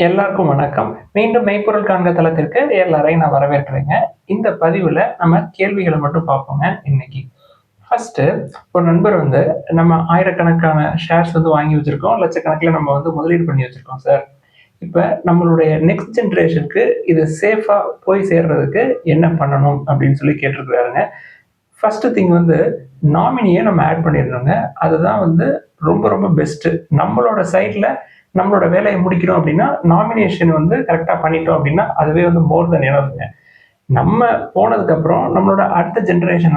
எல்லாருக்கும் வணக்கம். மீண்டும் மெய்ப்பொருள் காண்க தளத்திற்கு எல்லாரையும் நான் வரவேற்கிறேங்க. இந்த பதிவுல நம்ம கேள்விகளை மட்டும் பார்ப்போங்க இன்னைக்கு. ஃபர்ஸ்ட் ஒரு நண்பர் நம்ம ஆயிரக்கணக்கான ஷேர்ஸ் வாங்கி வச்சிருக்கோம். லட்சக்கணக்கில் நம்ம முதலீடு பண்ணி வச்சிருக்கோம் சார். இப்ப நம்மளுடைய நெக்ஸ்ட் ஜென்ரேஷனுக்கு இது சேஃபா போய் சேர்றதுக்கு என்ன பண்ணணும் அப்படின்னு சொல்லி கேட்டிருக்கிறாருங்க. ஃபர்ஸ்ட் திங் நாமினியை நம்ம ஆட் பண்ணிடணுங்க. அதுதான் ரொம்ப ரொம்ப பெஸ்ட். நம்மளோட சைட்ல நம்மளோட வேலையை முடிக்கிறோம் அப்படின்னா நாமினேஷன் கரெக்டாக பண்ணிட்டோம் அப்படின்னா அதுவே மோர் தென் எனஃப்ங்க. நம்ம போனதுக்கு அப்புறம் நம்மளோட அடுத்த ஜென்ரேஷன்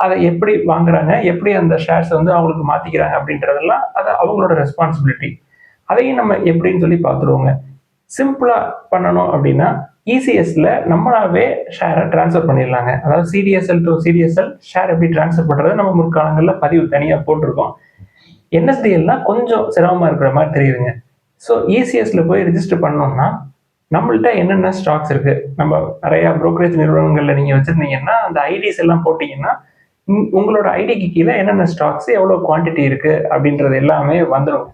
அதை எப்படி வாங்குறாங்க, எப்படி அந்த ஷேர்ஸ் அவங்களுக்கு மாத்திக்கிறாங்க அப்படின்றதெல்லாம் அது அவங்களோட ரெஸ்பான்சிபிலிட்டி. அதையும் நம்ம எப்படின்னு சொல்லி பார்த்துருவோங்க. சிம்பிளா பண்ணணும் அப்படின்னா இசிஎஸ்ல நம்மளாவே ஷேரை டிரான்ஸ்ஃபர் பண்ணிடலாங்க. அதாவது சிடிஎஸ்எல் டு சிடிஎஸ்எல் ஷேர் எப்படி டிரான்ஸ்ஃபர் பண்றது நம்ம முற்காலங்களில் பதிவு தனியாக போட்டிருக்கோம். என்எஸ்டிஎல்லாம் கொஞ்சம் சிரமமா இருக்கிற மாதிரி தெரியுதுங்க. ஸோ இசிஎஸ்ல போய் ரிஜிஸ்டர் பண்ணோம்னா நம்மள்ட்ட என்னென்ன ஸ்டாக்ஸ் இருக்கு, நம்ம நிறைய புரோக்கரேஜ் நிறுவனங்கள்ல நீங்க வச்சிருந்தீங்கன்னா அந்த ஐடிஸ் எல்லாம் போட்டீங்கன்னா உங்களோட ஐடிக்கு கீழே என்னென்ன ஸ்டாக்ஸ் எவ்வளோ குவான்டிட்டி இருக்கு அப்படின்றது எல்லாமே வந்துடும்.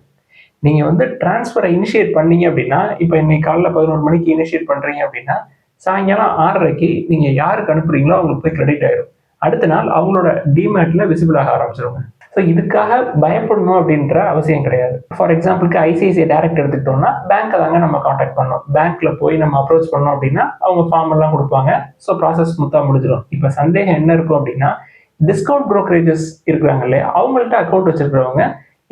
நீங்க டிரான்ஸ்ஃபரை இனிஷியேட் பண்ணீங்க அப்படின்னா, இப்போ இன்னைக்கு காலைல 11 மணிக்கு இனிஷியேட் பண்றீங்க அப்படின்னா சாயங்காலம் 6:30க்கு நீங்க யாருக்கு அனுப்புறீங்களோ அவங்களுக்கு போய் கிரெடிட் ஆயிடும். அடுத்த நாள் அவங்களோட டிமேட்ல விசிபிள் ஆக ஆரம்பிச்சிருவாங்க. ஸோ இதுக்காக பயப்படணும் அப்படின்ற அவசியம் கிடையாது. ஃபார் எக்ஸாம்பிளுக்கு ஐசிஐசிஐ டைரக்ட் எடுத்துக்கிட்டோம்னா பேங்க்கை தாங்க நம்ம காண்டாக்ட் பண்ணோம். பேங்க்ல போய் நம்ம அப்ரோச் பண்ணோம் அப்படின்னா அவங்க ஃபார்ம் எல்லாம் கொடுப்பாங்க. ஸோ ப்ராசஸ் ஸ்மூத்தாக முடிஞ்சிடும். இப்போ சந்தேகம் என்ன இருக்கும் அப்படின்னா, டிஸ்கவுண்ட் புரோக்கரேஜஸ் இருக்கிறாங்க இல்லையா, அவங்கள்ட்ட அக்கௌண்ட் வச்சிருக்கிறவங்க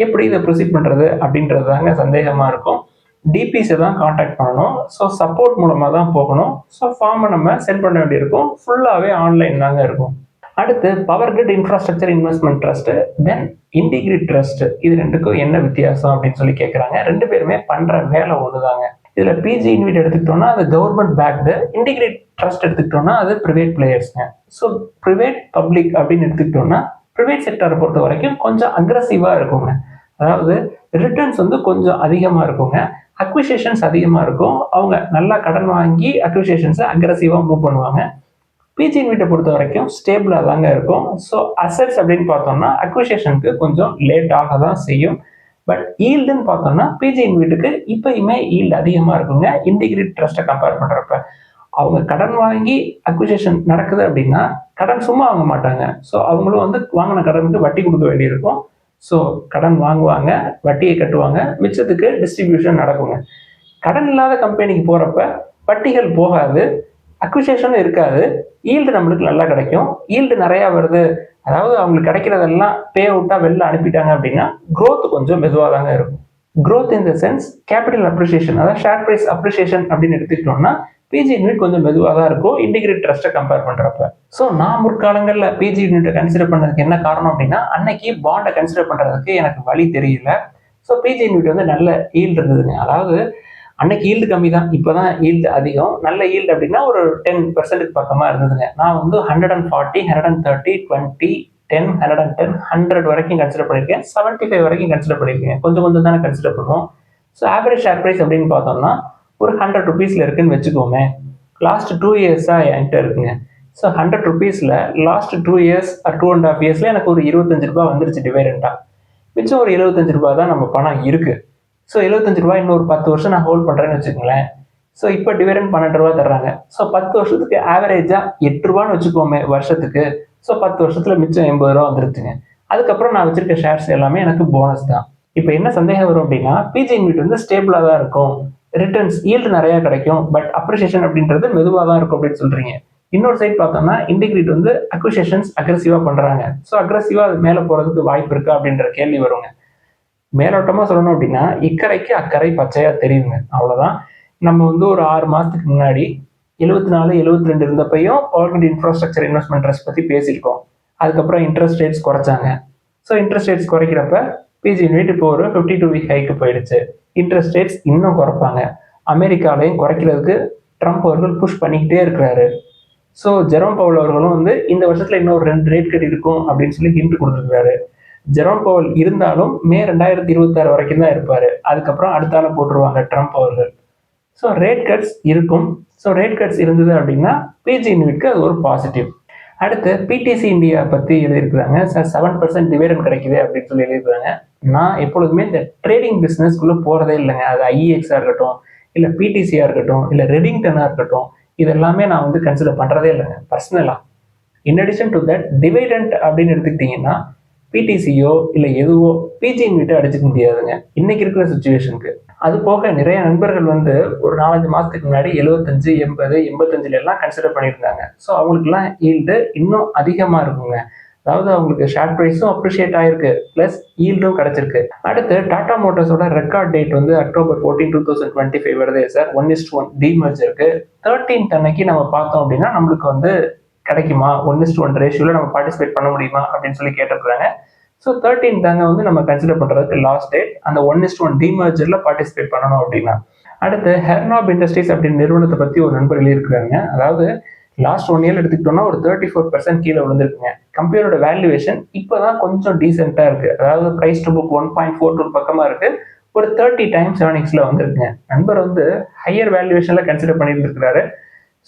எப்படி இதை ப்ரொசீட் பண்றது அப்படின்றது தாங்க சந்தேகமா இருக்கும். டிபிஸை தான் காண்டாக்ட் பண்ணணும். ஸோ சப்போர்ட் மூலமாக தான் போகணும். ஸோ ஃபார்மை நம்ம சென்ட் பண்ண வேண்டியிருக்கும். ஃபுல்லாகவே ஆன்லைன் தாங்க இருக்கும். அடுத்து power grid infrastructure investment trust, then IndiGrid trust. இது ரெண்டுக்கும் என்ன வித்தியாசம் அப்படின்னு சொல்லி கேட்குறாங்க. ரெண்டு பேருமே பண்ற வேலை ஒண்ணுதாங்க. இதுல பிஜி இன்விட் எடுத்துக்கிட்டோம்னா அது கவர்மெண்ட் பேக்டு, இன்டிகிரேட் ட்ரஸ்ட் எடுத்துக்கிட்டோம்னா அது பிரைவேட் பிளேயர்ஸ்ங்க. ஸோ பிரைவேட் பப்ளிக் அப்படின்னு எடுத்துக்கிட்டோம்னா பிரைவேட் செக்டரை பொறுத்த வரைக்கும் கொஞ்சம் அக்ரஸிவா இருக்குங்க. அதாவது ரிட்டர்ன்ஸ் கொஞ்சம் அதிகமா இருக்குங்க, அக்விசிஷன்ஸ் அதிகமா இருக்கும். அவங்க நல்லா கடன் வாங்கி அக்விசிஷன்ஸை அக்ரஸிவா மூவ் பண்ணுவாங்க. பிஜி இன்விட்டை பொறுத்த வரைக்கும் ஸ்டேபிளாக தாங்க இருக்கும். ஸோ அசெட்ஸ் அப்படின்னு பார்த்தோம்னா அக்விசிஷனுக்கு கொஞ்சம் லேட் ஆக தான் செய்யும். பட் ஈல்டுன்னு பார்த்தோம்னா பிஜி இன்விட்டுக்கு இப்பயுமே ஈல்டு அதிகமாக இருக்குங்க இன்டிகிரேட் ட்ரஸ்ட்டை கம்பேர் பண்ணுறப்ப. அவங்க கடன் வாங்கி அக்விசிஷன் நடக்குது அப்படின்னா கடன் சும்மா வாங்க மாட்டாங்க. ஸோ அவங்களும் வாங்கின கடனுக்கு வட்டி கொடுக்க வேண்டியிருக்கும். ஸோ கடன் வாங்குவாங்க, வட்டியை கட்டுவாங்க, மிச்சத்துக்கு டிஸ்ட்ரிபியூஷன் நடக்குங்க. கடன் இல்லாத கம்பெனிக்கு போகிறப்ப வட்டிகள் போகாது, அக்விசிஷனும் இருக்காது, ஈல்டு நம்மளுக்கு நல்லா கிடைக்கும். ஈல்டு நிறையா வருது, அதாவது அவங்களுக்கு கிடைக்கிறதெல்லாம் பே அவுட்டாக வெளில அனுப்பிட்டாங்க அப்படின்னா க்ரோத் கொஞ்சம் மெதுவாக தாங்க இருக்கும். Growth in the sense capital appreciation, அதாவது ஷேர் ப்ரைஸ் அப்ரிசியேஷன் அப்படின்னு எடுத்துக்கிட்டோம்னா பிஜி யூனிட் கொஞ்சம் மெதுவாக தான் இருக்கும் இன்டிகிரேட் ட்ரஸ்ட்டை கம்பேர் பண்ணுறப்ப. ஸோ நான் முற்காலங்களில் பிஜி யூனிட்டை கன்சிடர் பண்ணதுக்கு என்ன காரணம் அப்படின்னா, அன்னைக்கு பாண்டை கன்சிடர் பண்ணுறதுக்கு எனக்கு வழி தெரியல. ஸோ பிஜி யூனிட் நல்ல ஈல்டு இருந்ததுங்க. அதாவது அன்னைக்கு ஈல்டு கம்மி தான், இப்போதான் ஈல்டு அதிகம். நல்ல ஈல்டு அப்படின்னா ஒரு 10% பக்கமாக இருந்ததுங்க. நான் 140, 130, 20, 10, 110, 100 வரைக்கும் கன்சிடர் பண்ணியிருக்கேன். 75 வரைக்கும் கன்சிடர் பண்ணியிருக்கேன். கொஞ்சம் கொஞ்சம் தானே கன்சிடர் பண்ணுவோம். ஸோ ஆவரேஜ் ஷேர் ப்ரைஸ் அப்படின்னு பார்த்தோம்னா ஒரு 100 ருபீஸில் இருக்குன்னு வச்சுக்கோமே. லாஸ்ட் 2 இயர்ஸாக என்கிட்ட இருக்குங்க. ஸோ 100 ருபீஸில் லாஸ்ட் 2 இயர்ஸ் 2.5 இயர்ஸில் எனக்கு ஒரு 25 ரூபா வந்துருச்சு டிவைடெண்டாக. மிச்சம் ஒரு 75 ரூபா தான் நம்ம பணம் இருக்குது. ஸோ 75 ரூபாய் இன்னொரு 10 வருஷம் நான் ஹோல்ட் பண்ணுறேன்னு வச்சுக்கோங்களேன். ஸோ இப்போ டிவிடெண்ட் 12 ரூபா தர்றாங்க. ஸோ 10 வருஷத்துக்கு ஆவரேஜாக 8 ரூபான்னு வச்சுக்கோமே வருஷத்துக்கு. ஸோ 10 வருஷத்தில் மிச்சம் 80 ரூபா வந்துருச்சுங்க. அதுக்கப்புறம் நான் வச்சிருக்க ஷேர்ஸ் எல்லாமே எனக்கு போனஸ் தான். இப்போ என்ன சந்தேகம் வரும் அப்படின்னா, பிஜி இன்விட் ஸ்டேபிளாக தான் இருக்கும், ரிட்டர்ன்ஸ் ஈல்டு நிறைய கிடைக்கும், பட் அப்ரிசியேஷன் அப்படின்றது மெதுவாக தான் இருக்கும் அப்படின்னு சொல்றீங்க. இன்னொரு சைட் பார்த்தோம்னா இன்டிகிரேட் அக்விசிஷன்ஸ் அக்ரெசிவாக பண்ணுறாங்க. ஸோ அக்ரெசிவாக அது மேலே போகிறதுக்கு வாய்ப்பு இருக்கா அப்படின்ற கேள்வி வருங்க. மேலோட்டமா சொல்லணும் அப்படின்னா இக்கரைக்கு அக்கறை பச்சையா தெரியுங்க, அவ்வளவுதான். நம்ம ஒரு 6 மாசத்துக்கு முன்னாடி 74, 72 இருந்தப்பையும் power grid infrastructure investment trust பத்தி பேசியிருக்கோம். அதுக்கப்புறம் இன்ட்ரெஸ்ட் ரேட்ஸ் குறைச்சாங்க. ஸோ இன்ட்ரெஸ்ட் ரேட்ஸ் குறைக்கிறப்ப பிஜி யூனிட் இப்போ ஒரு 52 வீக் ஹைக்கு போயிடுச்சு. இன்ட்ரெஸ்ட் ரேட்ஸ் இன்னும் குறைப்பாங்க. அமெரிக்காலையும் குறைக்கிறதுக்கு ட்ரம்ப் அவர்கள் புஷ் பண்ணிக்கிட்டே இருக்கிறாரு. ஸோ ஜெரோம் பவுல் அவர்களும் இந்த வருஷத்துல இன்னொரு 2 ரேட் கட் இருக்கும் அப்படின்னு சொல்லி ஹிண்ட் கொடுத்துருக்காரு. ஜெரோம் பவுல் இருந்தாலும் மே 2026 வரைக்கும் தான் இருப்பாரு. அதுக்கப்புறம் அடுத்தால போட்டுருவாங்க ட்ரம்ப் அவர்கள். ஸோ ரேட் கட்ஸ் இருக்கும். ஸோ ரேட் கட்ஸ் இருந்தது அப்படின்னா பிஜி யூனிட்க்கு அது ஒரு பாசிட்டிவ். அடுத்து பிடிசி இந்தியா பத்தி எழுதியிருக்கிறாங்க. சார் 7% டிவிடெண்ட் கிடைக்குது அப்படின்னு சொல்லி எழுதியிருக்காங்க. நான் எப்பொழுதுமே இந்த ட்ரேடிங் பிஸ்னஸ்க்குள்ள போறதே இல்லைங்க. அது ஐஎக்ஸா இருக்கட்டும், இல்லை பிடிசியா இருக்கட்டும், இல்லை ரெடிங்டனா இருக்கட்டும், இதெல்லாமே நான் வந்து கன்சிடர் பண்றதே இல்லைங்க பர்சனலா. In addition to that dividend அப்படின்னு எடுத்துக்கிட்டீங்கன்னா பிடிசியோ இல்லை எதுவோ பிஜின்னு விட்டு அடிச்சுக்க முடியாதுங்க இன்னைக்கு இருக்கிற சுச்சுவேஷனுக்கு. அது போக நிறைய நண்பர்கள் வந்து ஒரு 4-5 மாசத்துக்கு முன்னாடி 75, 80, 85 எல்லாம் கன்சிடர் பண்ணியிருந்தாங்க. ஸோ அவங்களுக்குலாம் ஈல்டு இன்னும் அதிகமா இருக்குங்க. அதாவது அவங்களுக்கு ஷேர் ப்ரைஸும் அப்ரிஷியேட் ஆயிருக்கு, பிளஸ் ஈல்டும் கிடைச்சிருக்கு. அடுத்து டாடா மோட்டார்ஸோட ரெக்கார்ட் டேட் வந்து அக்டோபர் 14, 2025 வருது சார். 1:1 டிமர்ஜருக்கு 13th அன்னைக்கு நம்ம பார்த்தோம் அப்படின்னா நம்மளுக்கு வந்து கிடைக்குமா, 1:1 ரேஷியோல நம்ம பார்ட்டிசிபேட் பண்ண முடியுமா அப்படின்னு சொல்லி கேட்டிருக்காங்க. ஸோ 13 தாங்க வந்து நம்ம கன்சிடர் பண்றதுக்கு லாஸ்ட் டேட், அந்த 1:1 டிமர்ஜர்ல பார்ட்டிசிபேட் பண்ணணும் அப்படின்னா. அடுத்து ஹெர்னாப் இண்டஸ்ட்ரீஸ் அப்படின்னு நிறுவனத்தை பத்தி ஒரு நண்பர் எழுதியிருக்கிறாங்க. அதாவது லாஸ்ட் 1 இயர் எடுத்துக்கிட்டோம்னா ஒரு 34% கீழே விழுந்திருக்குங்க. கம்பெனியோட வேல்யூவேஷன் இப்போதான் கொஞ்சம் டீசெண்டா இருக்கு. அதாவது பிரைஸ் டு புக் 1.42 பக்கமா இருக்கு. ஒரு 30 டைம்ஸ் ஏர்னிங்ஸ்ல வந்திருக்குங்க. நண்பர் வந்து ஹையர் வேல்யூவேஷன்ல கன்சிடர் பண்ணியிருந்திருக்கிறாரு.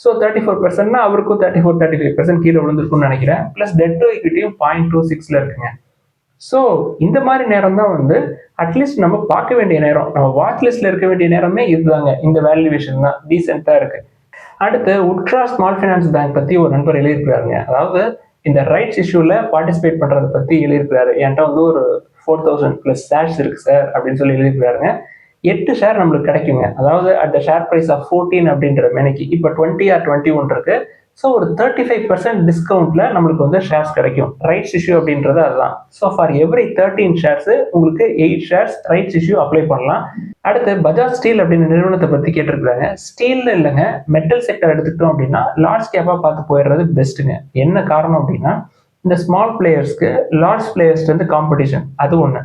ஸோ 34%னா அவருக்கும் 34-35% கீழே விழுந்திருக்கும்னு நினைக்கிறேன். பிளஸ் டெட் டு ஈக்விட்டியும் 0.26ல இருக்குங்க. ஸோ இந்த மாதிரி நேரம் தான் வந்து அட்லீஸ்ட் நம்ம பார்க்க வேண்டிய நேரம், நம்ம வாட்ச் லிஸ்ட்ல இருக்க வேண்டிய நேரமே இதுதாங்க. இந்த வேல்யூவேஷன் தான் டீசெண்டா இருக்கு. அடுத்து உட்ரா ஸ்மால் ஃபைனான்ஸ் பேங்க் பத்தி ஒரு நண்பர் எழுதியிருக்கிறாருங்க. அதாவது இந்த ரைட்ஸ் இஷ்யூல பார்ட்டிசிபேட் பண்றதை பத்தி எழுதியிருக்கிறாரு. என்கிட்ட வந்து ஒரு 4000+ ஷேர்ஸ் இருக்கு சார் அப்படின்னு சொல்லி எழுதியிருக்கிறாருங்க. 8 ஷேர் நம்மளுக்கு கிடைக்குங்க. அதாவது at the share price of 14 அப்படின்ற மேனைக்கு இப்போ 20 or 21 இருக்கு. ஸோ ஒரு 35% டிஸ்கவுண்ட்ல நம்மளுக்கு வந்து ஷேர்ஸ் கிடைக்கும். ரைட்ஸ் இஷ்யூ அப்படின்றது அதுதான். ஸோ ஃபார் எவ்ரி 13 ஷேர்ஸ் உங்களுக்கு 8 ஷேர்ஸ் ரைட்ஸ் இஷ்யூ அப்ளை பண்ணலாம். அடுத்து பஜாஜ் ஸ்டீல் அப்படின்னு நிறுவனத்தை பத்தி கேட்டிருக்காங்க. ஸ்டீல்ல இல்லைங்க, மெட்டல் செக்டர் எடுத்துக்கிட்டோம் அப்படின்னா லார்ஜ் கேப்பா பார்த்து போயிடுறது பெஸ்ட்டுங்க. என்ன காரணம் அப்படின்னா இந்த ஸ்மால் பிளேயர்ஸ்க்கு லார்ஜ் பிளேயர்ஸ் வந்து காம்படிஷன், அது ஒன்று.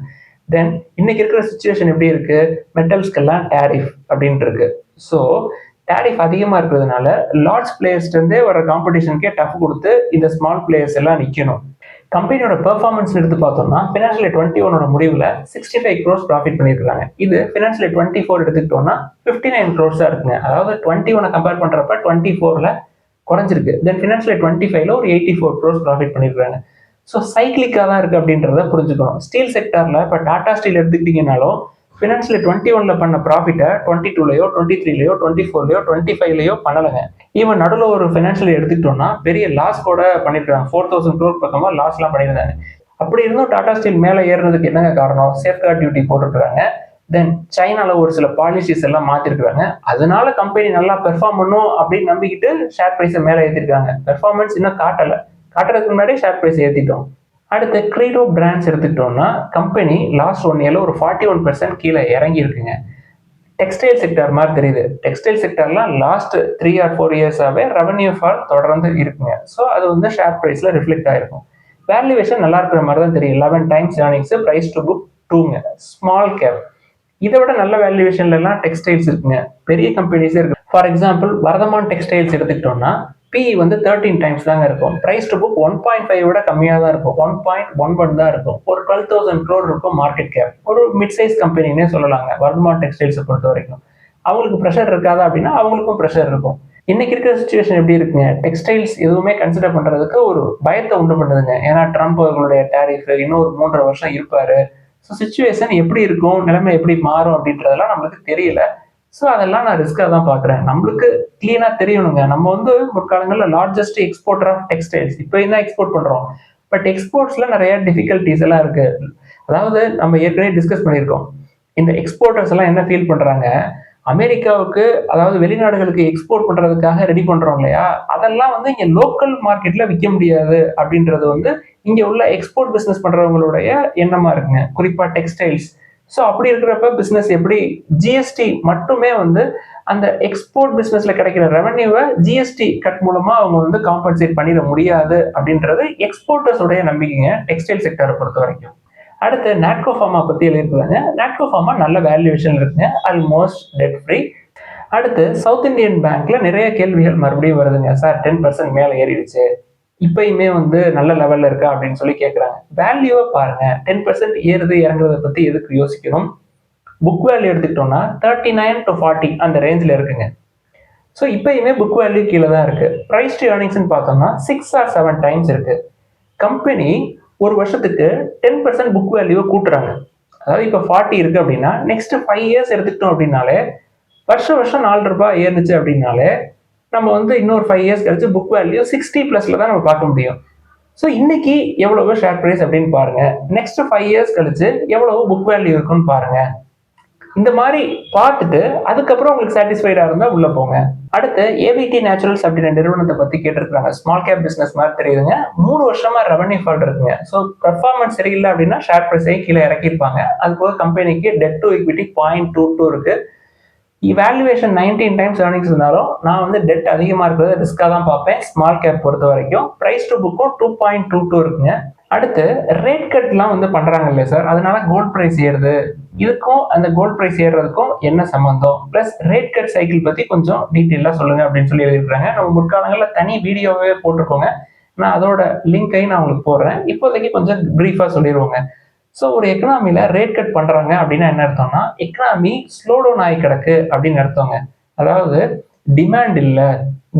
தென் இன்னைக்கு இருக்கிற சுச்சுவேஷன் எப்படி இருக்கு, மெட்டல்ஸ்க்கெல்லாம் டேரிஃப் அப்படின்ட்டு இருக்கு. ஸோ டேரிஃப் அதிகமாக இருக்கிறதுனால லார்ஜ் பிளேயர்ஸ்லேருந்தே வர காம்படிஷனுக்கே டஃப் கொடுத்து இந்த ஸ்மால் பிளேயர்ஸ் எல்லாம் நிற்கணும். கம்பெனியோட பெர்ஃபார்மன்ஸ் எடுத்து பார்த்தோம்னா ஃபினான்ஷியல் 21 முடிவில் 65 crores ப்ராஃபிட் பண்ணியிருக்காங்க. இது ஃபினான்ஷியல் 24 எடுத்துக்கிட்டோம்னா 59 crores இருக்குங்க. அதாவது 21 கம்பேர் பண்ணுறப்ப 24ல குறைஞ்சிருக்கு. தென் ஃபினான்ஷியல் 25ல ஒரு 84 crores ப்ராஃபிட் பண்ணியிருக்காங்க. ஸோ சைக்கிளிக்காக தான் இருக்குது அப்படின்றத புரிஞ்சுக்கணும். ஸ்டீல் செக்டரில் இப்போ டாடா ஸ்டீல் எடுத்துக்கிட்டிங்கனாலும் ஃபினான்ஷியல் 21ல பண்ண ப்ராஃபிட்டை 22லயோ 23லயோ 24லயோ 25லயோ பண்ணலைங்க. ஈவன் நடுவில் ஒரு ஃபினான்ஷியல் எடுத்துக்கிட்டோம்னா பெரிய லாஸ் கூட பண்ணியிருக்காங்க. 4000 crore பக்கமாக லாஸ்லாம் பண்ணியிருந்தாங்க. அப்படி இருந்தும் டாடா ஸ்டீல் மேலே ஏறுறதுக்கு என்னங்க காரணம், சேஃப்கார்ட் டியூட்டி போட்டுருக்காங்க. தென் சைனால ஒரு சில பாலிசிஸ் எல்லாம் மாத்திருக்காங்க. அதனால கம்பெனி நல்லா பெர்ஃபார்ம் பண்ணும் அப்படின்னு நம்பிக்கிட்டு ஷேர் பிரைஸை மேலே ஏற்றிருக்காங்க. பெர்ஃபார்மன்ஸ் இன்னும் காட்டுறதுக்கு முன்னாடி ஷேர் பிரைஸ் ஏற்றிட்டோம். அடுத்து கிரீடோ பிராண்ட்ஸ் எடுத்துக்கிட்டோம்னா கம்பெனி லாஸ்ட் 1 இயர்ல ஒரு 41% கீழே இறங்கி இருக்குங்க. டெக்ஸ்டைல் செக்டர் மாதிரி தெரியுது. டெக்ஸ்டைல் செக்டர்லாம் லாஸ்ட் 3 or 4 இயர்ஸாவே ரெவன்யூ ஃபால் தொடர்ந்து இருக்குங்க. ஸோ அது வந்து ஷேர் பிரைஸ்ல ரிஃப்ளெக்ட் ஆயிருக்கும். வேல்யூவேஷன் நல்லா இருக்கிற மாதிரி தான் தெரியும். 11 times earnings, price to book 2ங்க. Small cap. இதை விட நல்ல வேல்யூவேஷன்ல எல்லாம் டெக்ஸ்டைல்ஸ் இருக்குங்க. பெரிய கம்பெனிஸே இருக்கு. ஃபார் எக்ஸாம்பிள் வர்தமான் டெக்ஸ்டைல்ஸ் எடுத்துக்கிட்டோம்னா PE வந்து 13 டைம்ஸ் தாங்க இருக்கும். பிரைஸ் டு புக் 1.5 விட கம்மியாக தான் இருக்கும். 1.11 தான் இருக்கும். ஒரு 12,000 crore இருக்கும் மார்க்கெட் கேப். ஒரு மிட் சைஸ் கம்பெனின்னே சொல்லலாங்க வர்தமான் டெக்ஸ்டைல்ஸை பொறுத்த வரைக்கும். அவங்களுக்கு ப்ரெஷர் இருக்காதா அப்படின்னா அவங்களுக்கும் ப்ரெஷர் இருக்கும். இன்னைக்கு இருக்கிற சுச்சுவேஷன் எப்படி இருக்குங்க, டெக்ஸ்டைல்ஸ் எதுவுமே கன்சிடர் பண்றதுக்கு ஒரு பயத்தை உண்டு பண்ணுதுங்க. ஏன்னா ட்ரம்ப் அவர்களுடைய டேரிஃப் இன்னும் ஒரு 3.5 வருஷம் இருப்பாரு. ஸோ சுச்சுவேஷன் எப்படி இருக்கும், நிலைமை எப்படி மாறும் அப்படின்றதெல்லாம் நம்மளுக்கு தெரியல. ஸோ அதெல்லாம் நான் ரிஸ்காக தான் பார்க்குறேன். நம்மளுக்கு கிளீனாக தெரியணுங்க. நம்ம வந்து முற்காலங்களில் லார்ஜஸ்ட் எக்ஸ்போர்ட்டர் ஆஃப் டெக்ஸ்டைல்ஸ், இப்போ தான் எக்ஸ்போர்ட் பண்ணுறோம். பட் எக்ஸ்போர்ட்ஸில் நிறைய டிஃபிகல்ட்டிஸ் எல்லாம் இருக்கு. அதாவது நம்ம ஏற்கனவே டிஸ்கஸ் பண்ணியிருக்கோம். இந்த எக்ஸ்போர்ட்டர்ஸ் எல்லாம் என்ன ஃபீல் பண்ணுறாங்க, அமெரிக்காவுக்கு அதாவது வெளிநாடுகளுக்கு எக்ஸ்போர்ட் பண்ணுறதுக்காக ரெடி பண்ணுறோம் இல்லையா, அதெல்லாம் வந்து இங்கே லோக்கல் மார்க்கெட்டில் விற்க முடியாது அப்படின்றது வந்து இங்கே உள்ள எக்ஸ்போர்ட் பிஸ்னஸ் பண்ணுறவங்களுடைய எண்ணமாக இருக்குங்க, குறிப்பாக டெக்ஸ்டைல்ஸ். ஸோ அப்படி இருக்கிறப்ப பிஸ்னஸ் எப்படி ஜிஎஸ்டி மட்டுமே வந்து அந்த எக்ஸ்போர்ட் பிஸ்னஸ்ல கிடைக்கிற ரெவன்யூவை ஜிஎஸ்டி கட் மூலமா அவங்க வந்து காம்பன்சேட் பண்ணிட முடியாது அப்படின்றது எக்ஸ்போர்ட்டர்ஸோடைய நம்பிக்கைங்க டெக்ஸ்டைல் செக்டரை பொறுத்த வரைக்கும். அடுத்து நாட்கோ ஃபார்மா பத்தி எழுதிருக்காங்க. நாட்கோ ஃபார்மா நல்ல வேல்யூவேஷன் இருக்குங்க, ஆல்மோஸ்ட் டெட் ஃப்ரீ. அடுத்து சவுத் இந்தியன் பேங்க்ல நிறைய கேள்விகள் மறுபடியும் வருதுங்க. சார் 10% மேலே ஏறிடுச்சு, இப்பயுமே வந்து நல்ல லெவல்ல இருக்கா அப்படின்னு சொல்லி கேட்குறாங்க. வேல்யூவை பாருங்க, 10% ஏறுது இறங்குறத பத்தி எதுக்கு யோசிக்கணும். புக் வேல்யூ எடுத்துக்கிட்டோம்னா 39 to 40 அந்த ரேஞ்சில் இருக்குங்க. ஸோ இப்பயுமே புக் வேல்யூ கீழே தான் இருக்கு. ப்ரைஸ் டு ஏர்னிங்ஸ்ன்னு பார்த்தோம்னா 6 or 7 டைம்ஸ் இருக்கு. கம்பெனி ஒரு வருஷத்துக்கு 10% புக் வேல்யூவை கூட்டுறாங்க. அதாவது இப்போ 40 இருக்கு அப்படின்னா நெக்ஸ்ட் 5 இயர்ஸ் எடுத்துக்கிட்டோம் அப்படின்னாலே வருஷம் வருஷம் 4 ரூபாய் ஏறுனுச்சு அப்படின்னாலே நம்ம வந்து இன்னொரு 5 இயர்ஸ் கழிச்சு புக் வேல்யூ 60+ தான் நம்ம பார்க்க முடியும். ஸோ இன்னைக்கு எவ்வளவு ஷேர் பிரைஸ் அப்படின்னு பாருங்க, நெக்ஸ்ட் 5 இயர்ஸ் கழிச்சு எவ்வளவு புக் வேல்யூ இருக்குன்னு பாருங்க. இந்த மாதிரி பார்த்துட்டு அதுக்கப்புறம் உங்களுக்கு சாட்டிஸ்ஃபைடா இருந்தா உள்ள போங்க. அடுத்து ஏவிடி நேச்சுரல்ஸ் அப்படின்ற நிறுவனத்தை பத்தி கேட்டிருக்காங்க. ஸ்மால் கேப் பிசினஸ் மாதிரி தெரியுதுங்க. 3 வருஷமா ரெவன்யூ ஃபால் இருக்குங்க. ஸோ பெர்ஃபார்மன்ஸ் சரியில்லை அப்படின்னா ஷேர் பிரைஸை கீழே இறக்கியிருப்பாங்க. அது போக கம்பெனிக்கு டெட் டு ஈக்விட்டி 0.22 இருக்கு. வேல்யூவேஷன் 19 டைம்ஸ் ஏர்னிங்ஸ் இருந்தாலும் நான் வந்து டெட் அதிகமாக இருக்கிறது ரிஸ்க்காக தான் பார்ப்பேன். ஸ்மால் கேப் பொறுத்த வரைக்கும் பிரைஸ் டு புக்கும் 2.22 இருக்குங்க. அடுத்து ரேட் கட்லாம் வந்து பண்றாங்க இல்லையா சார், அதனால கோல்ட் பிரைஸ் ஏறுது. இதுக்கும் அந்த கோல்ட் பிரைஸ் ஏறுறதுக்கும் என்ன சம்பந்தம், பிளஸ் ரேட் கட் சைக்கிள் பத்தி கொஞ்சம் டீட்டெயிலா சொல்லுங்க அப்படின்னு சொல்லி எழுதிருக்காங்க. நம்ம முற்காலங்களில் தனி வீடியோவே போட்டிருக்கோங்க. நான் அதோட லிங்கையும் நான் உங்களுக்கு போடுறேன். இப்போதைக்கு கொஞ்சம் பிரீஃபா சொல்லிடுவோங்க. ஸோ ஒரு எக்கனாமியில் ரேட் கட் பண்ணுறாங்க அப்படின்னா என்ன அர்த்தம்னா, எக்கனாமி ஸ்லோ டவுன் ஆகி கிடக்கு அப்படின்னு அர்த்தங்க. அதாவது டிமாண்ட் இல்லை,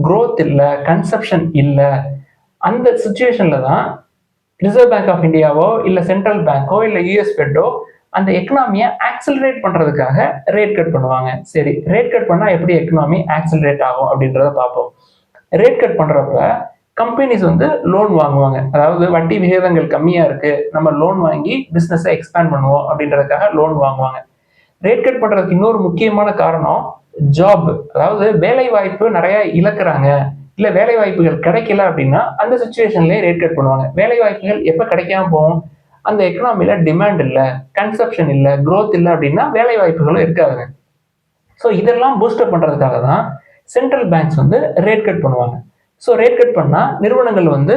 க்ரோத் இல்லை, கன்சப்ஷன் இல்லை. அந்த சுச்சுவேஷனில் தான் ரிசர்வ் பேங்க் ஆஃப் இந்தியாவோ இல்லை சென்ட்ரல் பேங்கோ இல்லை யூஎஸ் ஃபெட்டோ அந்த எக்கனாமியை ஆக்சலரேட் பண்ணுறதுக்காக ரேட் கட் பண்ணுவாங்க. சரி, ரேட் கட் பண்ணால் எப்படி எக்கனாமி ஆக்சலரேட் ஆகும் அப்படின்றத பார்ப்போம். ரேட் கட் பண்ணுறப்ப கம்பெனிஸ் வந்து லோன் வாங்குவாங்க. அதாவது வட்டி விகிதங்கள் கம்மியாக இருக்கு, நம்ம லோன் வாங்கி பிஸ்னஸை எக்ஸ்பேண்ட் பண்ணுவோம் அப்படின்றதுக்காக லோன் வாங்குவாங்க. ரேட் கட் பண்ணுறதுக்கு இன்னொரு முக்கியமான காரணம் ஜாப். அதாவது வேலை வாய்ப்பு நிறைய இழக்கிறாங்க, இல்லை வேலை வாய்ப்புகள் கிடைக்கல அப்படின்னா அந்த சுச்சுவேஷன்லேயே ரேட் கட் பண்ணுவாங்க. வேலை வாய்ப்புகள் எப்போ கிடைக்காம போகும், அந்த எக்கனாமியில் டிமாண்ட் இல்லை, கன்சப்ஷன் இல்லை, க்ரோத் இல்லை அப்படின்னா வேலை வாய்ப்புகளும் இருக்காதுங்க. ஸோ இதெல்லாம் பூஸ்டப் பண்ணுறதுக்காக தான் சென்ட்ரல் பேங்க்ஸ் வந்து ரேட் கட் பண்ணுவாங்க. ஸோ ரேட் கட் பண்ணால் நிறுவனங்கள் வந்து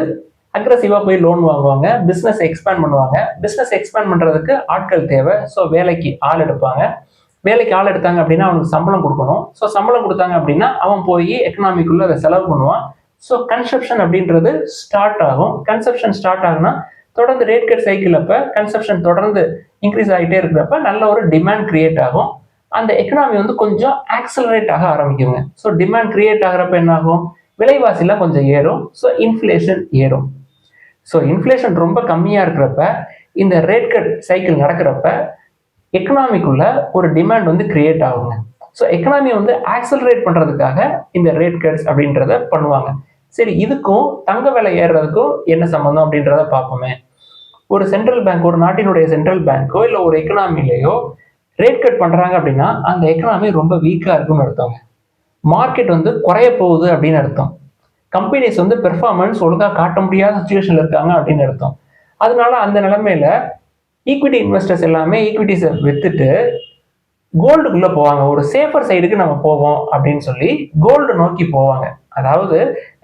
அக்ரஸிவாக போய் லோன் வாங்குவாங்க, பிஸ்னஸ் எக்ஸ்பேண்ட் பண்ணுவாங்க. பிஸ்னஸ் எக்ஸ்பேண்ட் பண்ணுறதுக்கு ஆட்கள் தேவை. ஸோ வேலைக்கு ஆள் எடுப்பாங்க. வேலைக்கு ஆள் எடுத்தாங்க அப்படின்னா அவனுக்கு சம்பளம் கொடுக்கணும். ஸோ சம்பளம் கொடுத்தாங்க அப்படின்னா அவன் போய் எக்கனாமிக்குள்ளே அதை செலவு பண்ணுவான். ஸோ கன்சப்ஷன் அப்படின்றது ஸ்டார்ட் ஆகும். கன்சப்ஷன் ஸ்டார்ட் ஆகுனா தொடர்ந்து ரேட் கட் சைக்கிள் அப்போ கன்சப்ஷன் தொடர்ந்து இன்க்ரீஸ் ஆகிட்டே இருக்கிறப்ப நல்ல ஒரு டிமாண்ட் கிரியேட் ஆகும். அந்த எக்கனாமி வந்து கொஞ்சம் ஆக்சலரேட் ஆக ஆரம்பிக்குங்க. ஸோ டிமாண்ட் கிரியேட் ஆகிறப்ப என்ன ஆகும், விலைவாசிலாம் கொஞ்சம் ஏறும். ஸோ இன்ஃப்ளேஷன் ஏறும். ஸோ இன்ஃப்ளேஷன் ரொம்ப கம்மியாக இருக்கிறப்ப இந்த ரேட் கட் சைக்கிள் நடக்கிறப்ப எக்கனாமிக்குள்ள ஒரு டிமாண்ட் வந்து கிரியேட் ஆகுங்க. ஸோ எக்கனாமி வந்து ஆக்சலரேட் பண்ணுறதுக்காக இந்த ரேட் கட்ஸ் அப்படின்றத பண்ணுவாங்க. சரி, இதுக்கும் தங்க விலை ஏறுறதுக்கும் என்ன சம்பந்தம் அப்படின்றத பார்ப்போமே. ஒரு சென்ட்ரல் பேங்க், ஒரு நாட்டினுடைய சென்ட்ரல் பேங்கோ இல்லை ஒரு எக்கனாமிலேயோ ரேட் கட் பண்ணுறாங்க அப்படின்னா அந்த எக்கனாமி ரொம்ப வீக்காக இருக்குன்னு அர்த்தங்க. மார்க்கெட் வந்து குறைய போகுது அப்படின்னு அர்த்தம். கம்பெனிஸ் வந்து பெர்ஃபார்மன்ஸ் ஒழுங்காக காட்ட முடியாத சுச்சுவேஷன்ல இருக்காங்க அப்படின்னு அர்த்தம். அதனால அந்த நிலைமையில ஈக்விட்டி இன்வெஸ்டர்ஸ் எல்லாமே ஈக்விட்டிஸை வித்துட்டு கோல்டுக்குள்ள போவாங்க. ஒரு சேஃபர் சைடுக்கு நம்ம போவோம் அப்படின்னு சொல்லி கோல்டு நோக்கி போவாங்க. அதாவது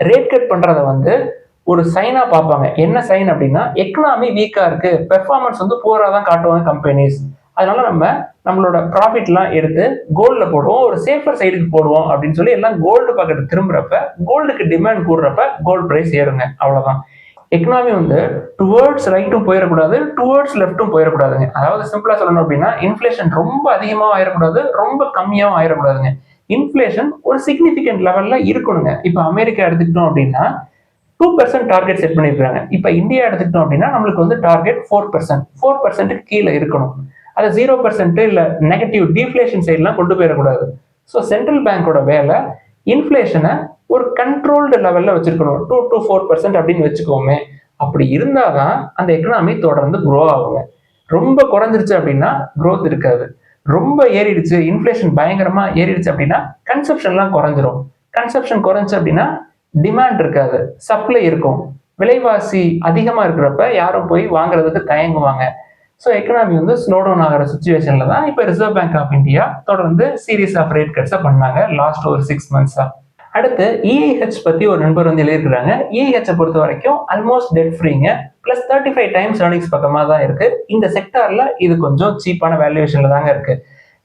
ரேட் கட் பண்றத வந்து ஒரு சைனா பார்ப்பாங்க. என்ன சைன் அப்படின்னா, எக்கனாமி வீக்கா இருக்கு, பெர்ஃபார்மன்ஸ் வந்து பூரா தான் காட்டுவாங்க கம்பெனிஸ். அதனால நம்மளோட ப்ராஃபிட்லாம் எடுத்து கோல்டில் போடுவோம், ஒரு சேஃபர் சைடுக்கு போடுவோம் அப்படின்னு சொல்லி எல்லாம் கோல்டு பக்கெட் திரும்புறப்ப கோல்டுக்கு டிமாண்ட் கூடுறப்ப கோல்டு பிரைஸ் ஏறுங்க. அவ்வளவுதான். எக்கனாமி வந்து டுவர்ட்ஸ் ரைட்டும் போயிடக்கூடாது, டுவர்ட்ஸ் லெஃப்ட்டும் போயிடக்கூடாதுங்க. அதாவது சிம்பிளா சொல்லணும் அப்படின்னா, இன்ஃப்ளேஷன் ரொம்ப அதிகமாகவும் ஆயிடக்கூடாது, ரொம்ப கம்மியாகவும் ஆயிடக்கூடாதுங்க. இன்ஃப்ளேஷன் ஒரு சிக்னிஃபிகண்ட் லெவல்ல இருக்கணுங்க. இப்போ அமெரிக்கா எடுத்துக்கிட்டோம் அப்படின்னா 2% டார்கெட் செட் பண்ணிருக்காங்க. இப்போ இந்தியா எடுத்துக்கிட்டோம் அப்படின்னா நம்மளுக்கு வந்து டார்கெட் 4% கீழே இருக்கணும். அதை 0% இல்லை நெகட்டிவ் டீஃப்ளேஷன் சைட்லாம் கொண்டு போயிடக்கூடாது. ஸோ சென்ட்ரல் பேங்கோட வேலை இன்ஃப்ளேஷனை ஒரு கண்ட்ரோல்டு லெவலில் வச்சிருக்கணும். 2 to 4% அப்படின்னு வச்சுக்கோமே. அப்படி இருந்தால் தான் அந்த எக்கனாமி தொடர்ந்து க்ரோ ஆகுங்க. ரொம்ப குறைஞ்சிருச்சு அப்படின்னா க்ரோத் இருக்காது. ரொம்ப ஏறிடுச்சு, இன்ஃப்ளேஷன் பயங்கரமாக ஏறிடுச்சு அப்படின்னா கன்சப்ஷன்லாம் குறைஞ்சிரும். கன்சப்ஷன் குறைஞ்சு அப்படின்னா டிமாண்ட் இருக்காது, சப்ளை இருக்கும். விலைவாசி அதிகமாக இருக்கிறப்ப யாரும் போய் வாங்குறதுக்கு தயங்குவாங்க. ஸோ எக்கனாமி வந்து ஸ்லோ டவுன் ஆகிற சுச்சுவேஷன்ல தான் இப்போ ரிசர்வ் பேங்க் ஆஃப் இந்தியா தொடர்ந்து சீரீஸ் ஆஃப் ரேட் கட்ஸை பண்ணாங்க லாஸ்ட் ஒரு 6 months-ஆ. அடுத்து இஐஹெச் பத்தி ஒரு நண்பர் வந்து எழுதியிருக்கிறாங்க. இஐஹெச்சை பொறுத்த வரைக்கும் ஆல்மோஸ்ட் டெட் ஃப்ரீங்க, பிளஸ் 35 டைம்ஸ் ஏர்னிங்ஸ் பக்கமாக தான் இருக்கு. இந்த செக்டார்ல இது கொஞ்சம் சீப்பான வேல்யூவேஷன்ல தாங்க இருக்கு.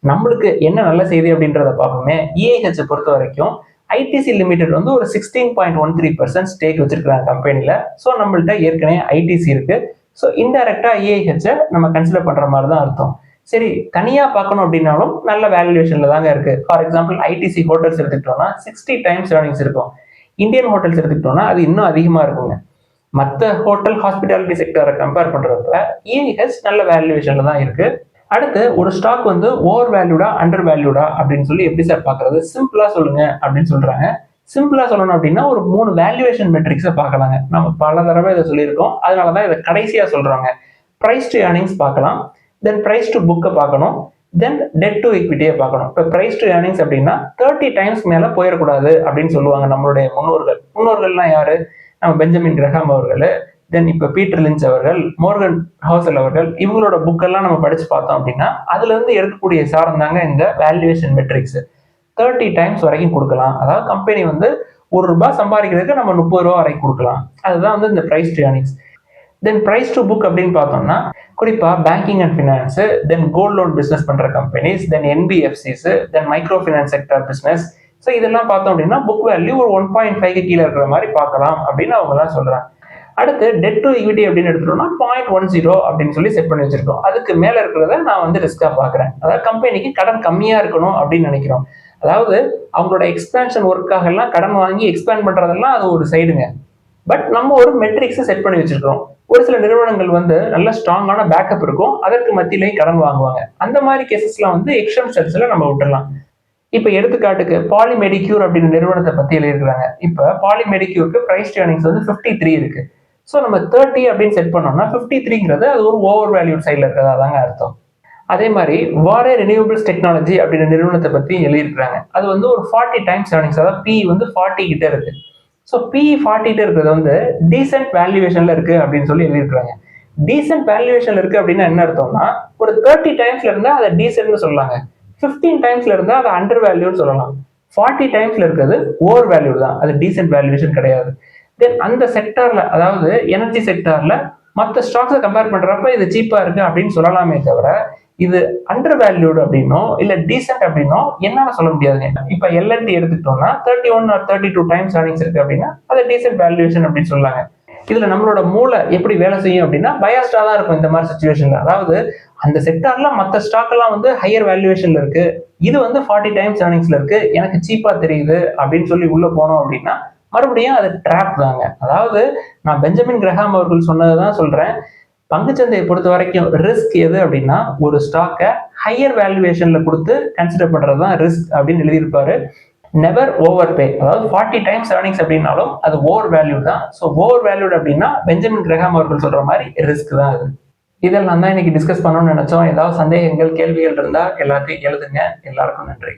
நம்மளுக்கு என்ன நல்ல செய்தி அப்படின்றத பார்ப்போமே. இஐஹெச்சை பொறுத்த வரைக்கும் ஐடிசி லிமிடெட் வந்து ஒரு 16.13% ஸ்டேக் வச்சிருக்காங்க கம்பெனில. ஸோ நம்மள்ட்ட ஏற்கனவே ஐடிசி இருக்கு. ஸோ இன்டைரக்டா இஐஹெச்சை நம்ம கன்சிடர் பண்ற மாதிரி தான் அர்த்தம். சரி, தனியா பார்க்கணும் அப்படின்னாலும் நல்ல வேல்யூவேஷன்ல தாங்க இருக்கு. ஃபார் எக்ஸாம்பிள் ஐடிசி ஹோட்டல்ஸ் எடுத்துக்கிட்டோம்னா 60 டைம்ஸ் ஏர்னிங்ஸ் இருக்கும். இந்தியன் ஹோட்டல்ஸ் எடுத்துக்கிட்டோம்னா அது இன்னும் அதிகமா இருக்குங்க. மற்ற ஹோட்டல் ஹாஸ்பிட்டாலிட்டி செக்டரை கம்பேர் பண்றப்ப இஐஹெச் நல்ல வேல்யூவேஷன்ல தான் இருக்கு. அடுத்து ஒரு ஸ்டாக் வந்து ஓவர் வேல்யூடா அண்டர் வேல்யூடா அப்படின்னு சொல்லி எப்படி சார் பார்க்கறது, சிம்பிளா சொல்லுங்க அப்படின்னு சொல்றாங்க. சிம்பிளா சொல்லணும் அப்படின்னா ஒரு 3 வேல்யூவேஷன் மெட்ரிக்ஸை பார்க்கலாங்க. நம்ம பல தடவை இதை சொல்லியிருக்கோம், அதனாலதான் இதை கடைசியா சொல்றாங்க. பிரைஸ் டு ஏர்னிங்ஸ் பார்க்கலாம், தென் பிரைஸ் டு புக்கை பார்க்கணும், தென் டெட் டு ஈக்விட்டியை பார்க்கணும். இப்போ பிரைஸ் டு ஏர்னிங்ஸ் அப்படின்னா 30 டைம்ஸ் மேல போயிடக்கூடாது அப்படின்னு சொல்லுவாங்க நம்மளுடைய முன்னோர்கள். முன்னோர்கள்லாம் யாரு? நம்ம பெஞ்சமின் கிரஹாம் அவர்கள், தென் இப்போ பீட்டர் லிஞ்ச் அவர்கள், மோர்கன் ஹவுசல் அவர்கள், இவங்களோட புக்கெல்லாம் நம்ம படிச்சு பார்த்தோம் அப்படின்னா அதுல இருந்து எடுக்கக்கூடிய சாரம் தாங்க இந்த வேல்யூவேஷன் மெட்ரிக்ஸ். 30 டைம்ஸ் வரைக்கும் கொடுக்கலாம். அதாவது கம்பெனி வந்து ₹1 சம்பாதிக்கிறதுக்கு நம்ம ₹30 வரைக்கும் கொடுக்கலாம். அதுதான் வந்து இந்த price to earnings. Then price to book அப்படின்னு பார்த்தோம்னா குறிப்பா banking and finance, then gold loan business பண்ற companies, then NBFCs, then micro finance sector business. So இதெல்லாம் பார்த்தோம் அப்படின்னா புக் வேல்யூ ஒரு 1.5க்கு கீழே இருக்கிற மாதிரி பார்க்கலாம் அப்படின்னு அவங்க எல்லாம் சொல்றாங்க. அடுத்து டெட் டு ஈக்விட்டி அப்படின்னு எடுத்துட்டோம்னா 0.10 அப்படின்னு சொல்லி செட் பண்ணி வச்சிருக்கோம். அதுக்கு மேல இருக்கிறத நான் வந்து ரிஸ்கா பாக்குறேன். அதாவது கம்பெனிக்கு கடன் கம்மியா இருக்கணும் அப்படின்னு நினைக்கிறோம். அதாவது அவங்களோட எக்ஸ்பேன்ஷன் ஒர்க்காக எல்லாம் கடன் வாங்கி எக்ஸ்பேண்ட் பண்றதெல்லாம் அது ஒரு சைடுங்க. பட் நம்ம ஒரு மெட்ரிக்ஸ் செட் பண்ணி வச்சிருக்கோம். ஒரு சில நிறுவனங்கள் வந்து நல்ல ஸ்ட்ராங்கான பேக்கப் இருக்கும், அதற்கு மத்தியிலேயே கடன் வாங்குவாங்க. அந்த மாதிரி கேசஸ்லாம் வந்து எக்ஸம்ஷன்ஸ்ல நம்ம விட்டுடலாம். இப்ப எடுத்துக்காட்டுக்கு பாலிமெடிக்யூர் அப்படின்னு நிறுவனத்தை பத்தி எழுதிருக்காங்க. இப்ப பாலிமெடிக்யூருக்கு பிரைஸ் டு ஏர்னிங்ஸ் வந்து 53 இருக்கு. ஸோ நம்ம 30 அப்படின்னு செட் பண்ணோம்னா 53ங்கிறது அது ஒரு ஓவர் வேல்யூட் சைட்ல இருக்கிறதா தாங்க அர்த்தம். அதே மாதிரி வாரே ரினியூவபிள்ஸ் டெக்னாலஜி அப்படின்ற நிறுவனத்தை பத்தி எழுதியிருக்காங்க. அது வந்து ஒரு 40 டைம்ஸ் ஏர்னிங்ஸ், அதாவது பி வந்து 40 கிட்ட இருக்கு. ஸோ பி 40 கிட்ட இருக்கிறது வந்து டீசென்ட் வேல்யூவேஷன்ல இருக்கு அப்படின்னு சொல்லி எழுதியிருக்காங்க. டீசென்ட் வேல்யூவேஷன்ல இருக்கு அப்படின்னா என்ன அர்த்தம்னா ஒரு 30 டைம்ஸ்ல இருந்தா அதை டீசென்ட்னு சொல்லலாங்க, 15 டைம்ஸ்ல இருந்தா அதை அண்டர் வேல்யூன்னு சொல்லலாம். 40 டைம்ஸ்ல இருக்கிறது ஓவர் வேல்யூ தான், அது டீசென்ட் வேல்யூவேஷன் கிடையாது. தென் அந்த செக்டார்ல, அதாவது எனர்ஜி செக்டார்ல மற்ற ஸ்டாக்ஸை கம்பேர் பண்றப்ப இது சீப்பா இருக்கு அப்படின்னு சொல்லலாமே தவிர இது அண்டர் வேல்யூடு அப்படின்னோ இல்ல டீசென்ட் அப்படின்னோ என்னால சொல்ல முடியாதுங்க. இப்ப எல்என்டி எடுத்துக்கிட்டோம்னா 31 or 32 டைம்ஸ் ஏர்னிங்ஸ் இருக்கு அப்படின்னா அது டீசென்ட் வேல்யூவேஷன் அப்படின்னு சொல்லாங்க. இதுல நம்மளோட மூளை எப்படி வேலை செய்யும் அப்படின்னா பயாஸ்டா தான் இருக்கும் இந்த மாதிரி சிச்சுவேஷன்ல. அதாவது அந்த செக்டார்ல மற்ற ஸ்டாக் எல்லாம் வந்து ஹையர் வேல்யூவேஷன்ல இருக்கு, இது வந்து 40 டைம்ஸ் ஏர்னிங்ஸ்ல இருக்கு, எனக்கு சீப்பா தெரியுது அப்படின்னு சொல்லி உள்ள போனோம் அப்படின்னா மறுபடியும் அது ட்ராப் தாங்க. அதாவது நான் பெஞ்சமின் கிரஹாம் அவர்கள் சொன்னதுதான் சொல்றேன். பங்குச்சந்தையை பொறுத்த வரைக்கும் ரிஸ்க் எது அப்படின்னா ஒரு ஸ்டாக்கை ஹையர் வேல்யூவேஷன்ல கொடுத்து கன்சிடர் பண்றதுதான் ரிஸ்க் அப்படின்னு எழுதியிருப்பாரு. நெவர் ஓவர் பே, அதாவது 40 டைம்ஸ் ஏர்னிங்ஸ் அப்படின்னாலும் அது ஓவர் வேல்யூ தான். ஸோ ஓவர் வேல்யூட் அப்படின்னா பெஞ்சமின் கிரஹாம் அவர்கள் சொல்ற மாதிரி ரிஸ்க் தான் அது. இதெல்லாம் தான் இன்னைக்கு டிஸ்கஸ் பண்ணணும்னு நினைச்சோம். ஏதாவது சந்தேகங்கள் கேள்விகள் இருந்தா எல்லாத்தையும் எழுதுங்க. எல்லாருக்கும் நன்றி.